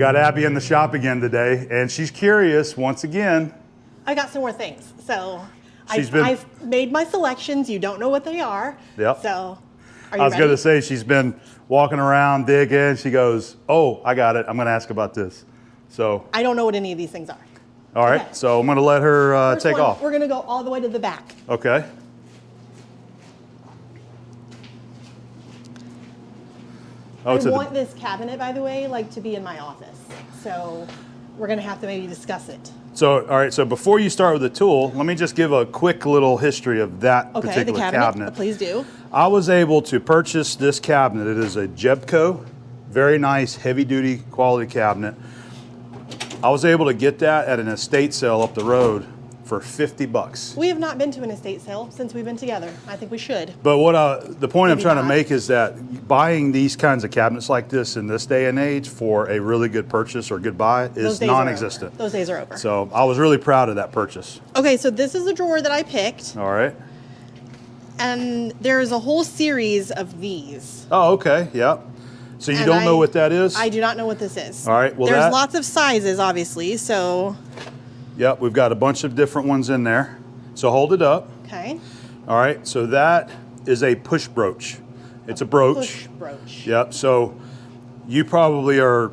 got Abby in the shop again today, and she's curious once again. I got some more things. So I've made my selections. You don't know what they are. Yep. So are you I was ready? going to say, she's been walking around digging. She goes, oh, I got it. I'm going to ask about this. So I don't know what any of these things are. all right. Okay. So I'm going to let her take off. We're going to go all the way to the back. Okay. I want this cabinet, by the way, to be in my office. So we're going to have to maybe discuss it. So, all right. So before you start with the tool, let me just give a quick little history of that particular the cabinet. Please do. I was able to purchase this cabinet. It is a Jebco, very nice, heavy-duty quality cabinet. I was able to get that at an estate sale up the road for $50. We have not been to an estate sale since we've been together. I think we should. But what the point I'm trying to not. make is that buying these kinds of cabinets like this in this day and age for a really good purchase or good buy is non-existent. Those days are over. So I was really proud of that purchase. Okay, so this is the drawer that I picked. All right. And there's a whole series of these. Oh, okay. Yeah. So you don't know what that is? I do not know what this is. All right. Well, there's lots of sizes, obviously. So. Yep, we've got a bunch of different ones in there. So hold it up. Okay. All right. So that is a push brooch. It's a brooch. Push brooch. Yep. So you probably are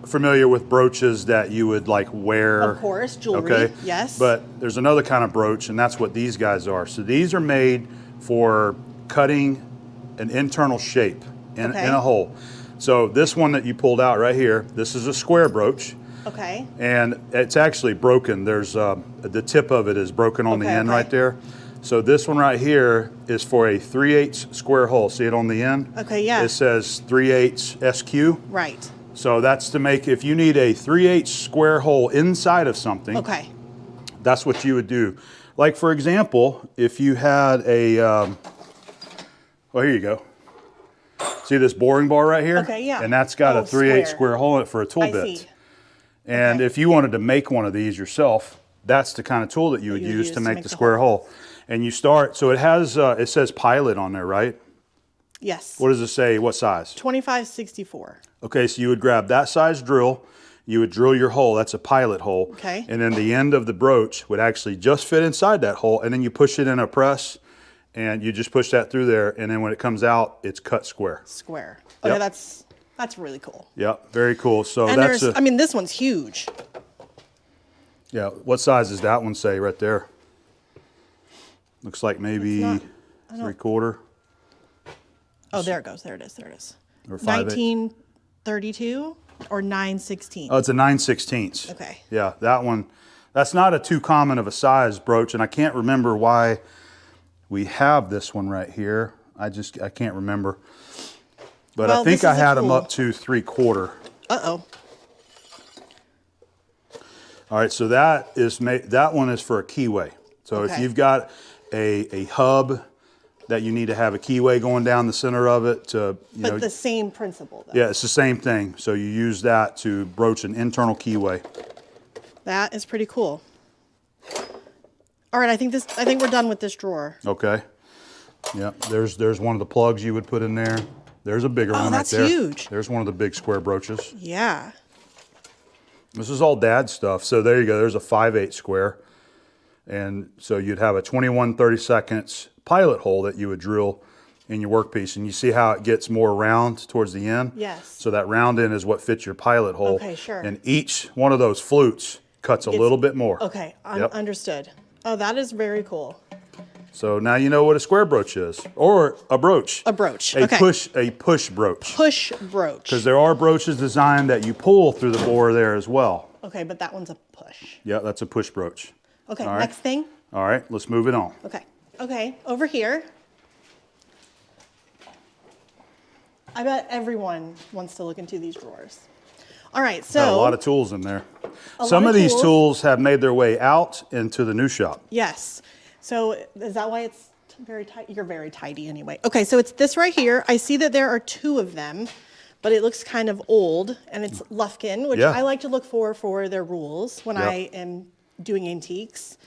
familiar with brooches that you would wear. Of course, jewelry. Okay. Yes. But there's another kind of brooch, and that's what these guys are. So these are made for cutting an internal shape in a hole. So this one that you pulled out right here, this is a square brooch. Okay. And it's actually broken. There's the tip of it is broken on the end right there. So this one right here is for a 3/8 square hole. See it on the end? Okay, yeah. It says 3/8 SQ. Right. So that's to make, if you need a 3/8 square hole inside of something, that's what you would do. Like for example, if you had a, well, here you go. See this boring bar right here? Okay, yeah. And that's got a 3/8 square hole in it for a tool bit. See. And if you wanted to make one of these yourself, that's the kind of tool that you would use to make the square hole. And you start, so it has, it says pilot on there, right? Yes. What does it say? What size? 25/64. Okay, so you would grab that size drill, you would drill your hole, that's a pilot hole. Okay. And then the end of the brooch would actually just fit inside that hole, and then you push it in a press, and you just push that through there, and then when it comes out, it's cut square. Square. Okay, that's really cool. Yep, very cool. So and that's I mean, this one's huge. Yeah, what size does that one say right there? Looks like maybe 3/4. Oh, there it goes. There it is. There it is. Or 1932 or 9/16. Oh, it's a 9/16. Okay. Yeah, that one. That's not a too common of a size brooch, and I can't remember why we have this one right here. I can't remember. But I think I had them up to 3/4. Uh-oh. All right, so that one is for a keyway. So if you've got a hub that you need to have a keyway going down the center of it to, But the same principle, though. Yeah, it's the same thing. So you use that to broach an internal keyway. That is pretty cool. All right, I think we're done with this drawer. Okay. Yeah, there's one of the plugs you would put in there. There's a bigger one right there. Oh, that's huge. There's one of the big square brooches. Yeah. This is all dad stuff. So there you go. There's a 5/8 square. And so you'd have a 21/32 pilot hole that you would drill in your workpiece. And you see how it gets more round towards the end? Yes. So that round end is what fits your pilot hole. Okay, sure. And each one of those flutes cuts a little bit more. Okay, understood. Oh, that is very cool. So now you know what a square brooch is, or a brooch. A brooch. A push brooch. Push brooch. Because there are brooches designed that you pull through the bore there as well. Okay, but that one's a push. Yeah, that's a push brooch. Okay, next thing. All right, let's move it on. Okay. Okay, over here. I bet everyone wants to look into these drawers. All right, so. Got a lot of tools in there. Some of these tools have made their way out into the new shop. Yes. So is that why it's very tight? You're very tidy anyway. Okay, so it's this right here. I see that there are two of them, but it looks kind of old, and it's Lufkin, which I like to look for their rules when I am doing antiques.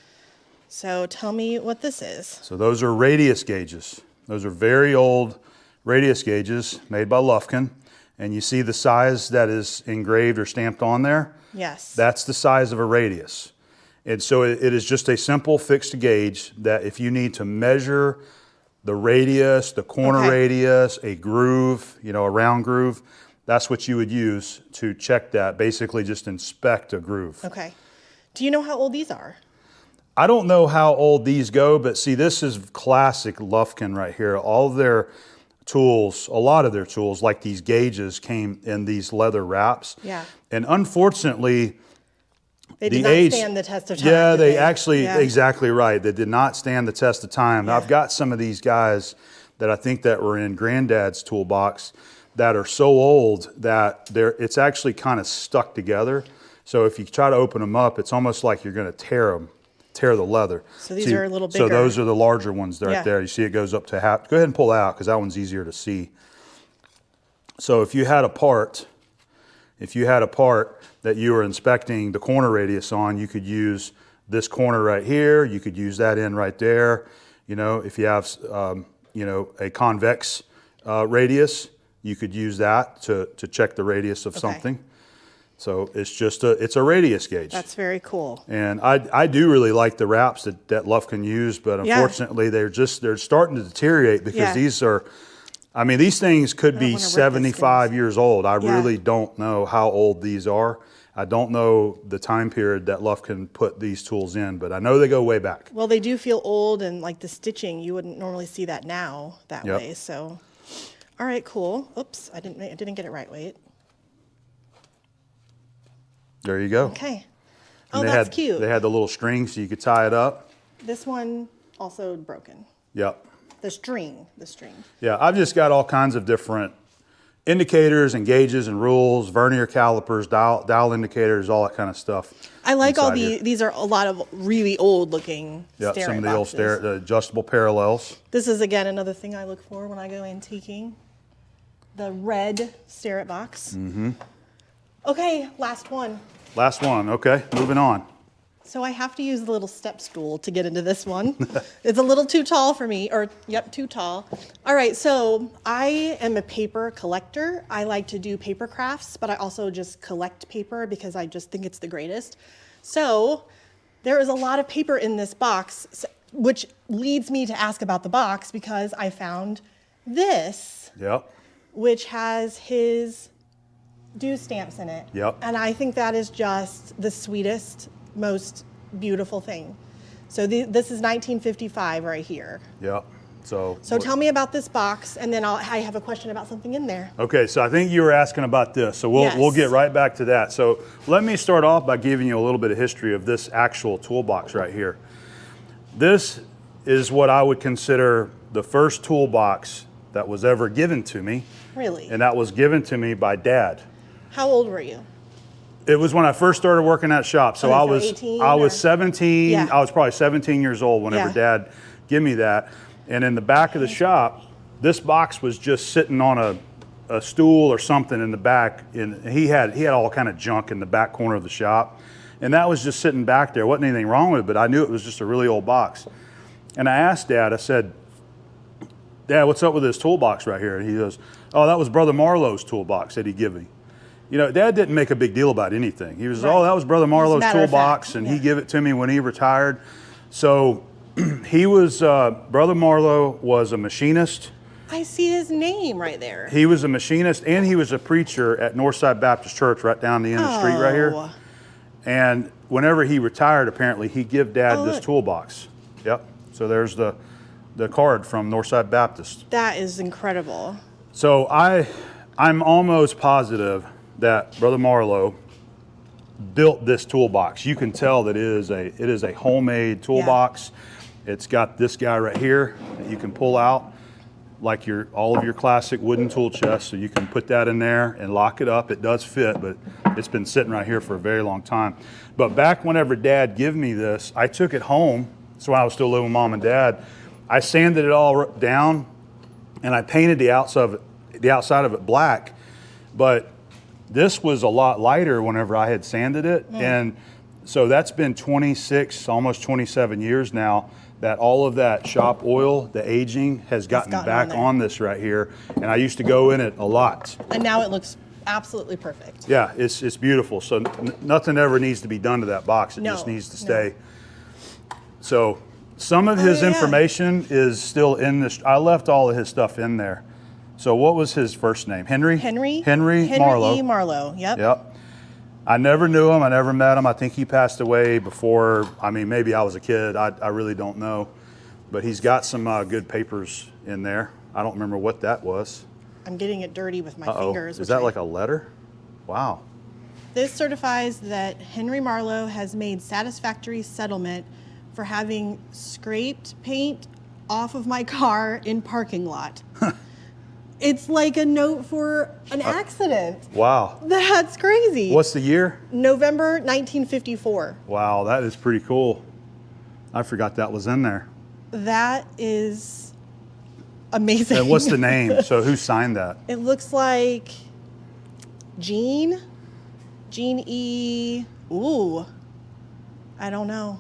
So tell me what this is. So those are radius gauges. Those are very old radius gauges made by Lufkin. and you see the size that is engraved or stamped on there? Yes. That's the size of a radius. And so it is just a simple fixed gauge that if you need to measure the radius, the corner radius, a groove, you know, a round groove, that's what you would use to check that. Basically just inspect a groove. Okay. Do you know how old these are? I don't know how old these go, but see, this is classic Lufkin right here. All of their tools, a lot of their tools, like these gauges, came in these leather wraps. Yeah. And unfortunately, they did not stand the test of time. Yeah, they actually, exactly right. They did not stand the test of time. Yeah. I've got some of these guys that I think that were in Granddad's toolbox that are so old that it's actually kind of stuck together. So if you try to open them up, it's almost like you're going to tear the leather. So these are a little bigger. So those are the larger ones right there. You see it goes up to half. Go ahead and pull that out because that one's easier to see. So if you had a part that you were inspecting the corner radius on, you could use this corner right here. You could use that end right there. You know, if you have, you know, a convex radius, you could use that to check the radius of something. So it's just it's a radius gauge. That's very cool. And I do really like the wraps that Lufkin used, but unfortunately they're starting to deteriorate because these are, I mean, these things could be 75 years old. I really don't know how old these are. I don't know the time period that Lufkin put these tools in, but I know they go way back. Well, they do feel old, and like the stitching, you wouldn't normally see that now that way. So, all right, cool. Oops, I didn't get it right. Wait. There you go. Okay. Oh, that's cute. They had the little string so you could tie it up. This one also broken. Yep. The string. Yeah, I've just got all kinds of different indicators and gauges and rules, vernier calipers, dial indicators, all that kind of stuff. I like all these are a lot of really old looking some of the old the adjustable parallels. This is again another thing I look for when I go antiquing. The red Starrett box. Mm-hmm. Okay, last one. Last one, okay, moving on. So I have to use the little step stool to get into this one. It's a little too tall for me, too tall. All right, so I am a paper collector. I like to do paper crafts, but I also just collect paper because I just think it's the greatest. So there is a lot of paper in this box, which leads me to ask about the box because I found this, which has his due stamps in it. And I think that is just the sweetest, most beautiful thing. So this is 1955 right here. So tell me about this box, and then I have a question about something in there. Okay, so I think you were asking about this, so we'll get right back to that. So let me start off by giving you a little bit of history of this actual toolbox right here. This is what I would consider the first toolbox that was ever given to me. Really? And that was given to me by Dad. How old were you? It was when I first started working at shop. So I was 18, I was 17. I was probably 17 years old whenever Dad gave me that. And in the back of the shop, this box was just sitting on a stool or something in the back. And he had all kind of junk in the back corner of the shop. And that was just sitting back there. Wasn't anything wrong with it, but I knew it was just a really old box. And I asked Dad, I said, Dad, what's up with this toolbox right here? And he goes, oh, that was Brother Marlowe's toolbox that he gave me. You know, Dad didn't make a big deal about anything. He was, oh, that was Brother Marlowe's toolbox, and he gave it to me when he retired. So he was, Brother Marlowe was a machinist. I see his name right there. He was a machinist, and he was a preacher at Northside Baptist Church right down the end of the street right here. And whenever he retired, apparently, he gave Dad this toolbox. So there's the card from Northside Baptist. That is incredible. So I'm almost positive that Brother Marlowe built this toolbox. You can tell that it is a homemade toolbox. It's got this guy right here that you can pull out like all of your classic wooden tool chests. So you can put that in there and lock it up. It does fit, but it's been sitting right here for a very long time. But back whenever Dad gave me this, I took it home. So when I was still living with Mom and Dad, I sanded it all down and I painted the outside of it black. But this was a lot lighter whenever I had sanded it. And So that's been 26, almost 27 years now that all of that shop oil, the aging, has gotten back on this right here. And I used to go in it a lot. And now it looks absolutely perfect. Yeah, it's beautiful. So nothing ever needs to be done to that box. It just needs to stay. So some of his information is still in this. I left all of his stuff in there. So what was his first name? Henry Marlowe. E. Marlowe, yep. Yep. I never knew him. I never met him. I think he passed away before, I mean, maybe I was a kid. I really don't know. But he's got some good papers in there. I don't remember what that was. I'm getting it dirty with my fingers. Is that like a letter? Wow. This certifies that Henry Marlowe has made satisfactory settlement for having scraped paint off of my car in parking lot. It's like a note for an accident. Wow. That's crazy. What's the year? November 1954. Wow, that is pretty cool. I forgot that was in there. That is amazing. And what's the name? So who signed that? It looks like Gene E. Ooh, I don't know.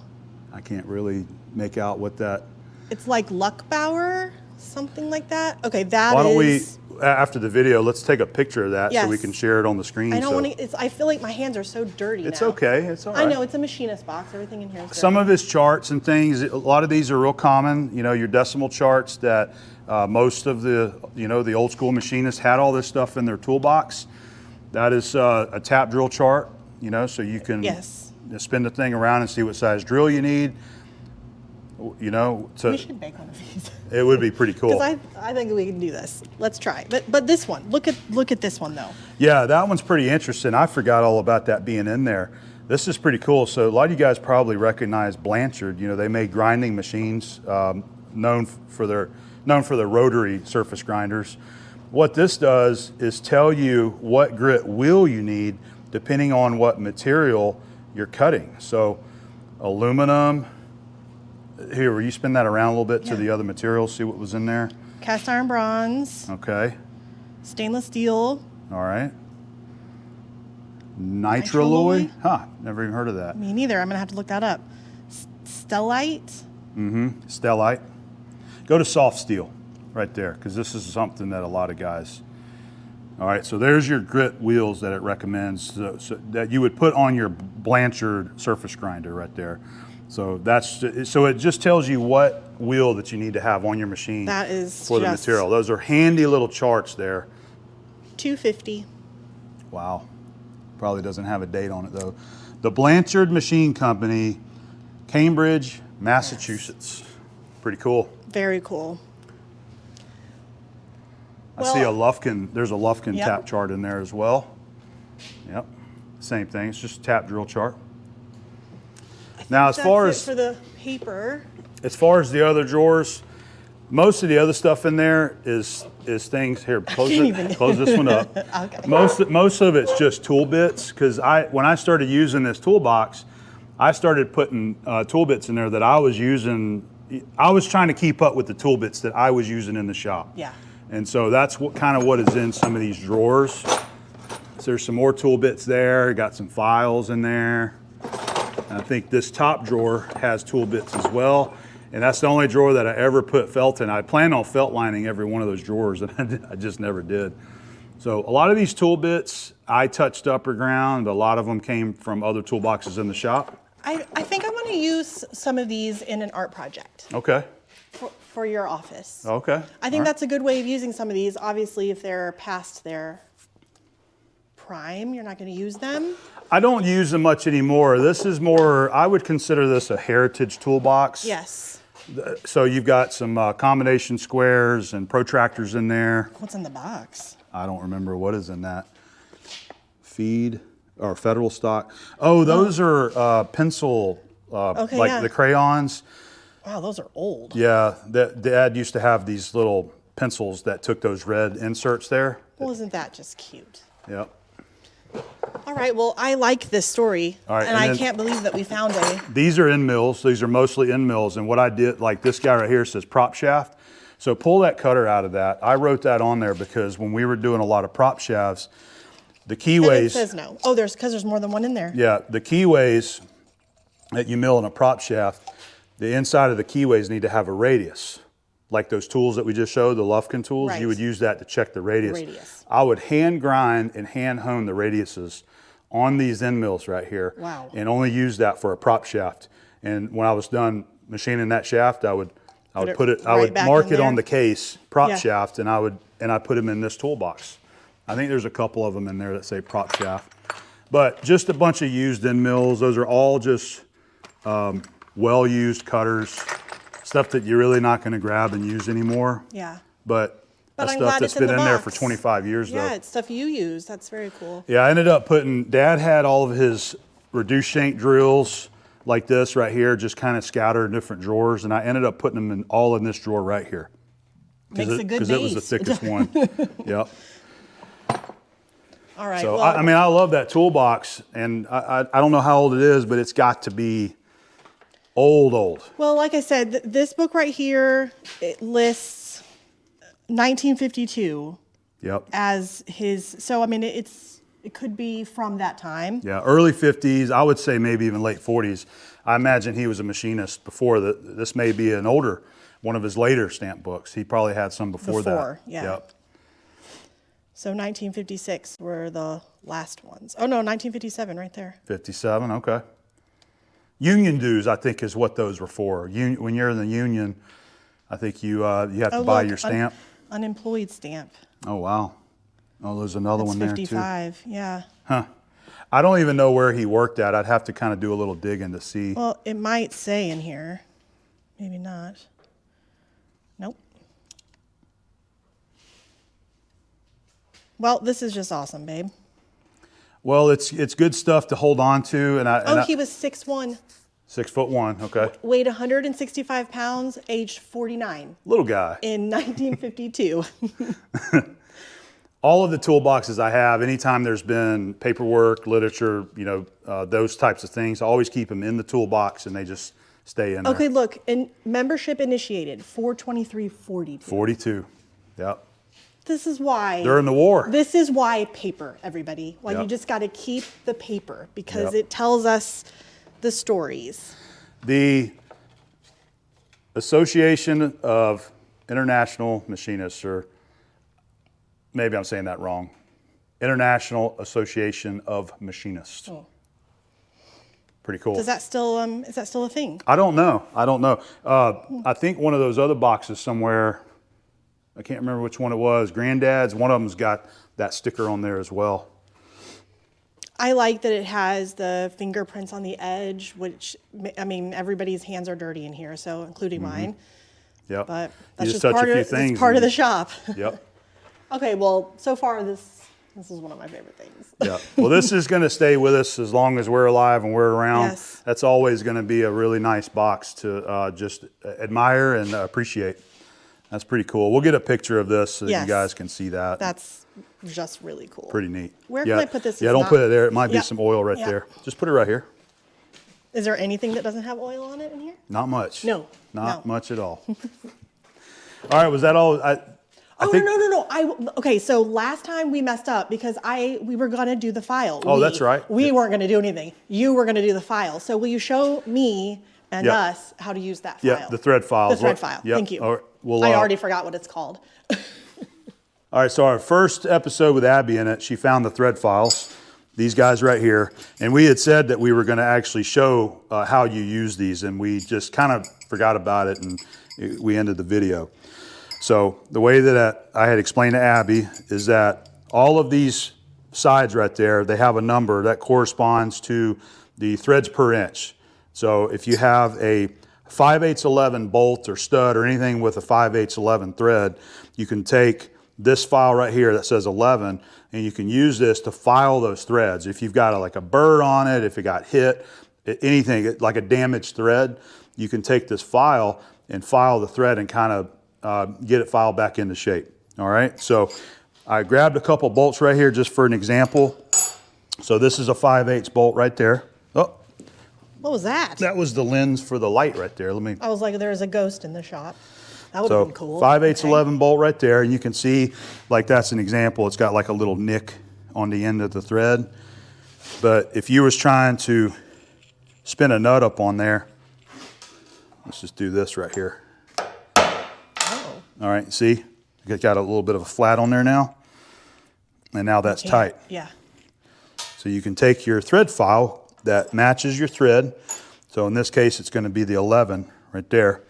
I can't really make out what that. It's like Luckbauer, something like that. Okay, that Why don't we, after the video, let's take a picture of that so we Yes. can share it on the screen. I don't want to. I feel like my hands are so dirty It's now. okay. It's all right. I know it's a machinist box. Everything in here is dirty. Some of his charts and things, a lot of these are real common. You know, your decimal charts that most of the, the old school machinists had all this stuff in their toolbox. That is a tap drill chart, so you can spin the thing around and see what size drill you need. We should make one of these. It would be pretty cool. Because I think we can do this. Let's try. But this one, look at this one though. Yeah, that one's pretty interesting. I forgot all about that being in there. This is pretty cool. So a lot of you guys probably recognize Blanchard. They made grinding machines known for their rotary surface grinders. What this does is tell you what grit wheel you need depending on what material you're cutting. So aluminum. Here, will you spin that around a little bit to the other materials, see what was in there? Cast iron bronze. Okay. Stainless steel. All right. Nitralloy? Huh, never even heard of that. Me neither. I'm going to have to look that up. Stellite. Stellite. Go to soft steel right there, because this is something that a lot of guys. All right, so there's your grit wheels that it recommends so that you would put on your Blanchard surface grinder right there. So it just tells you what wheel that you need to have on your machine for the material. Those are handy little charts there. $250. Wow. Probably doesn't have a date on it though. The Blanchard Machine Company, Cambridge, Massachusetts. Pretty cool. Very cool. I see a Lufkin, there's a Lufkin tap chart in there as well. Yep, same thing, it's just a tap drill chart. Now as far as for the paper. As far as the other drawers, most of the other stuff in there is things, here, close this one up. Okay. Most of it's just tool bits, because when I started using this toolbox, I started putting tool bits in there that I was using. I was trying to keep up with the tool bits that I was using in the shop. Yeah. And so that's kind of what is in some of these drawers. So there's some more tool bits there. Got some files in there. And I think this top drawer has tool bits as well. And that's the only drawer that I ever put felt in. I planned on felt lining every one of those drawers, and I just never did. So a lot of these tool bits I touched up or ground, but a lot of them came from other toolboxes in the shop. I think I want to use some of these in an art project. Okay. For your office. Okay. I think that's a good way of using some of these. Obviously, if they're past their prime, you're not going to use them. I don't use them much anymore. This is more, I would consider this a heritage toolbox. Yes. So you've got some combination squares and protractors in there. What's in the box? I don't remember what is in that. Feed or Federal stock. Oh, those are pencil, the crayons. Wow, those are old. Yeah, Dad used to have these little pencils that took those red inserts there. Well, isn't that just cute? Yep. All right, well, I like this story, and I can't believe that we found These are end mills. These are mostly end mills, and what I did, like this guy right here says prop shaft. So pull that cutter out of that. I wrote that on there because when we were doing a lot of prop shafts, the keyways. It says no. Oh, because there's more than one in there. Yeah, the keyways that you mill in a prop shaft, the inside of the keyways need to have a radius. Like those tools that we just showed, the Lufkin tools, Right. you would use that to check the radius. Radius. I would hand grind and hand hone the radiuses on these end mills right here. Wow. And only use that for a prop shaft. And when I was done machining that shaft, I would put it, I would mark it on the case, prop shaft, and I put them in this toolbox. I think there's a couple of them in there that say prop shaft. But just a bunch of used end mills. Those are all just well-used cutters, stuff that you're really not going to grab and use anymore. Yeah. But that's I'm stuff glad that's it's in been the in there box. for 25 years though. Yeah, it's stuff you use. That's very cool. Yeah, I ended up putting, Dad had all of his reduced shank drills like this right here, just kind of scattered in different drawers, and I ended up putting them all in this drawer right here. Makes a good base. Because it was the thickest one. Yep. All right. So, well, I mean, I love that toolbox, and I don't know how old it is, but it's got to be old. Well, like I said, this book right here, it lists 1952 Yep. as his, so I mean, it could be from that time. Yeah, early 50s, I would say maybe even late 40s. I imagine he was a machinist before that. This may be an older, one of his later stamp books. He probably had some before that. Yeah. Yep. So 1956 were the last ones. Oh no, 1957 right there. 57, okay. Union dues, I think, is what those were for. When you're in the union, I think you have to buy your stamp. Unemployed stamp. Oh, wow. Oh, there's another one there, 55, too. yeah. Huh. I don't even know where he worked at. I'd have to kind of do a little digging to see. Well, it might say in here. Maybe not. Nope. Well, this is just awesome, babe. Well, it's good stuff to hold on to. He was 6'1". 6'1", okay. Weighed 165 pounds, aged 49. Little guy. In 1952. All of the toolboxes I have, anytime there's been paperwork, literature, those types of things, I always keep them in the toolbox and they just stay in there. Okay, look, and membership initiated, 423.42. 42, yep. This is why. During the war. This is why paper, everybody. Why you just got to keep the paper because it tells us the stories. The Association of International Machinists, or maybe I'm saying that wrong. International Association of Machinists. Oh. Pretty cool. Is that still a thing? I don't know. I think one of those other boxes somewhere, I can't remember which one it was. Granddad's, one of them's got that sticker on there as well. I like that it has the fingerprints on the edge, which, I mean, everybody's hands are dirty in here, so including mine. Yep. But that's just touch part, a few of, things it's part of the shop. Yep. Okay, well, so far this is one of my favorite things. Yeah. Well, this is going to stay with us as long as we're alive and we're around. Yes. That's always going to be a really nice box to just admire and appreciate. That's pretty cool. We'll get a picture of this so that you guys can see that. That's just really cool. Pretty neat. Where can I put this? Yeah, don't put it there. It might be some oil right there. Just put it right here. Is there anything that doesn't have oil on it in here? Not much. No. Not much at all. All right, was that all? No. Okay, so last time we messed up because we were going to do the file. That's right. We weren't going to do anything. You were going to do the file. So will you show me and us how to use that file? Yeah, the thread file. The thread file. Thank you. All right, I already forgot what it's called. All right, so our first episode with Abby in it, she found the thread files, these guys right here, and we had said that we were going to actually show how you use these, and we just kind of forgot about it, and we ended the video. So the way that I had explained to Abby is that all of these sides right there, they have a number that corresponds to the threads per inch. So if you have a 5/8 bolt or stud or anything with a 5/8 thread, you can take this file right here that says 11, and you can use this to file those threads. If you've got like a burr on it, if it got hit, anything like a damaged thread, you can take this file and file the thread and kind of get it filed back into shape. All right, so I grabbed a couple bolts right here just for an example. So this is a 5/8 bolt right there. Oh, what was that? That was the lens for the light right there. I was like, there's a ghost in the shop. That would have been cool. 5/8 bolt right there, and you can see, like that's an example. It's got like a little nick on the end of the thread. But if you was trying to spin a nut up on there. Let's just do this right here. Oh. All right, see? You got a little bit of a flat on there now. And now that's tight. Yeah. So you can take your thread file that matches your thread. So in this case, it's going to be the 11 right there.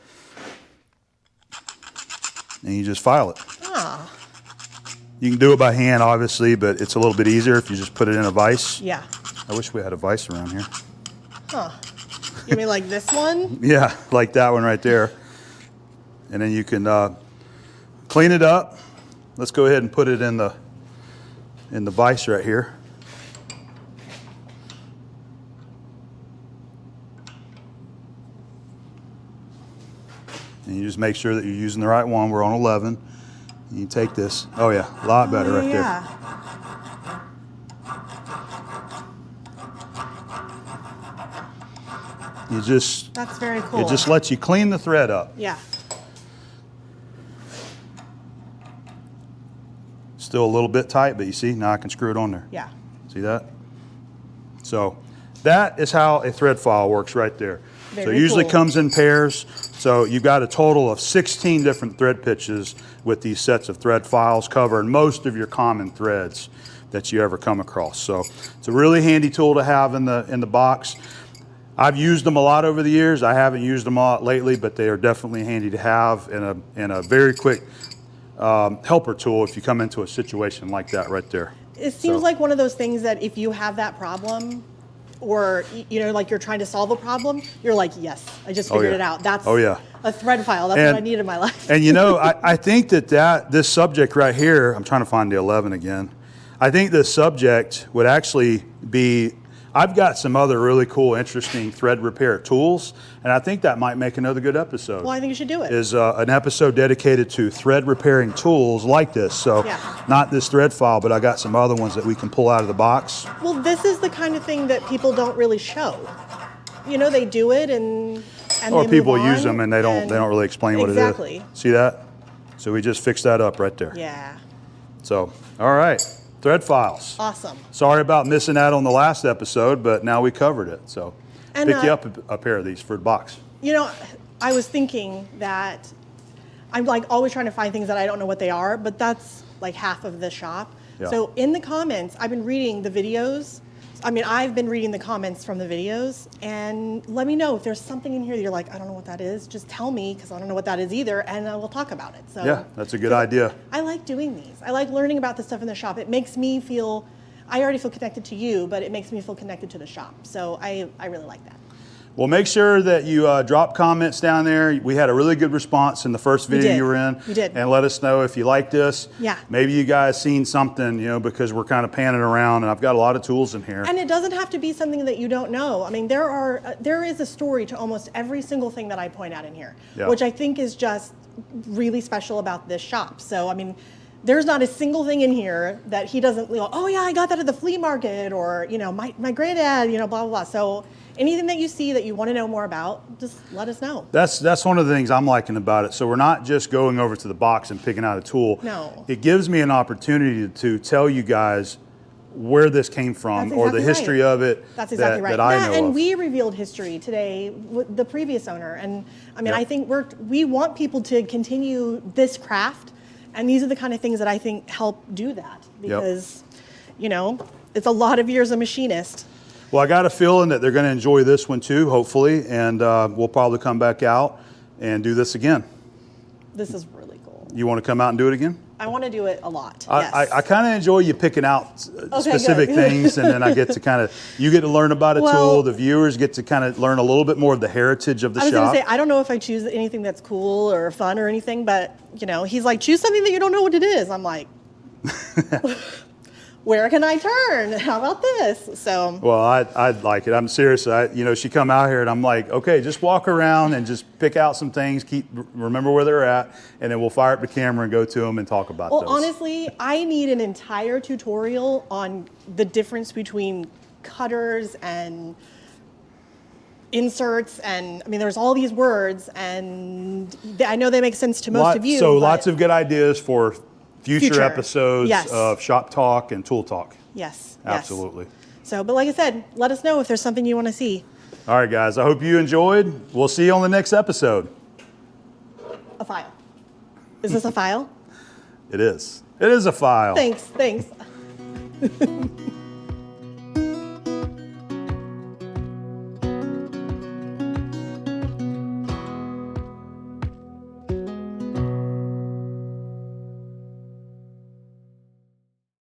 And you just file it. Ah. You can do it by hand, obviously, but it's a little bit easier if you just put it in a vise. Yeah. I wish we had a vise around here. Huh. You mean like this one? Yeah, like that one right there. And then you can clean it up. Let's go ahead and put it in the vise right here. And you just make sure that you're using the right one. We're on 11. And you take this. Oh yeah, a lot better right there. You just, that's very cool. It just lets you clean the thread up. Yeah. Still a little bit tight, but you see, now I can screw it on there. Yeah. See that? So that is how a thread file works right there. So it usually comes in pairs. So you've got a total of 16 different thread pitches with these sets of thread files covering most of your common threads that you ever come across. So it's a really handy tool to have in the box. I've used them a lot over the years. I haven't used them a lot lately, but they are definitely handy to have in a very quick helper tool if you come into a situation like that right there. It seems like one of those things that if you have that problem, or like you're trying to solve a problem, you're like, yes, I just figured it out. That's a thread file. That's what I need in my life. And I think this subject right here, I'm trying to find the 11 again. I think this subject would actually be, I've got some other really cool, interesting thread repair tools, and I think that might make another good episode. Well, I think you should do it. Is an episode dedicated to thread repairing tools like this. So not this thread file, but I got some other ones that we can pull out of the box. Well, this is the kind of thing that people don't really show. They do it and or people use them and they don't really explain what it is. Exactly. See that? So we just fixed that up right there. Yeah. So, all right. Thread files. Awesome. Sorry about missing that on the last episode, but now we covered it. So pick you up a pair of these for the box. I was thinking that I'm like always trying to find things that I don't know what they are, but that's like half of the shop. Yeah. So in the comments, I've been reading the videos. I've been reading the comments from the videos, and let me know if there's something in here that you're like, I don't know what that is. Just tell me, because I don't know what that is either, and we'll talk about it. So yeah, that's a good idea. I like doing these. I like learning about the stuff in the shop. It makes me feel, I already feel connected to you, but it makes me feel connected to the shop. So I really like that. Well, make sure that you drop comments down there. We had a really good response in the first video you were in. We did. And let us know if you like this. Yeah. Maybe you guys seen something, because we're kind of panning around, and I've got a lot of tools in here. And it doesn't have to be something that you don't know. There is a story to almost every single thing that I point out in here, which I think is just really special about this shop. So, there's not a single thing in here that he doesn't go, oh yeah, I got that at the flea market, or, my granddad, blah, blah, blah. So anything that you see that you want to know more about, just let us know. That's one of the things I'm liking about it. So we're not just going over to the box and picking out a tool. No. It gives me an opportunity to tell you guys where this came from, or the history of it. That's exactly right. That I know and of. we revealed history today with the previous owner. And I think we want people to continue this craft. And these are the kind of things that I think help do that, because, it's a lot of years a machinist. Well, I got a feeling that they're going to enjoy this one too, hopefully, and we'll probably come back out and do this again. This is really cool. You want to come out and do it again? I want to do it a lot. I kind of enjoy you picking out specific things, and then I get to you get to learn about a tool. The viewers get to kind of learn a little bit more of the heritage of the shop. I was going to say, I don't know if I choose anything that's cool or fun or anything, but, he's like, choose something that you don't know what it is. I'm like, where can I turn? How about this? So. Well, I'd like it. I'm serious. She come out here and I'm like, okay, just walk around and just pick out some things, remember where they're at, and then we'll fire up the camera and go to them and talk about those. Well, honestly, I need an entire tutorial on the difference between cutters and inserts, and there's all these words, and I know they make sense to most of you. So lots of good ideas for future episodes of Shop Talk and Tool Talk. Yes. Absolutely. So, but like I said, let us know if there's something you want to see. All right, guys, I hope you enjoyed. We'll see you on the next episode. A file. Is this a file? It is. It is a file. Thanks.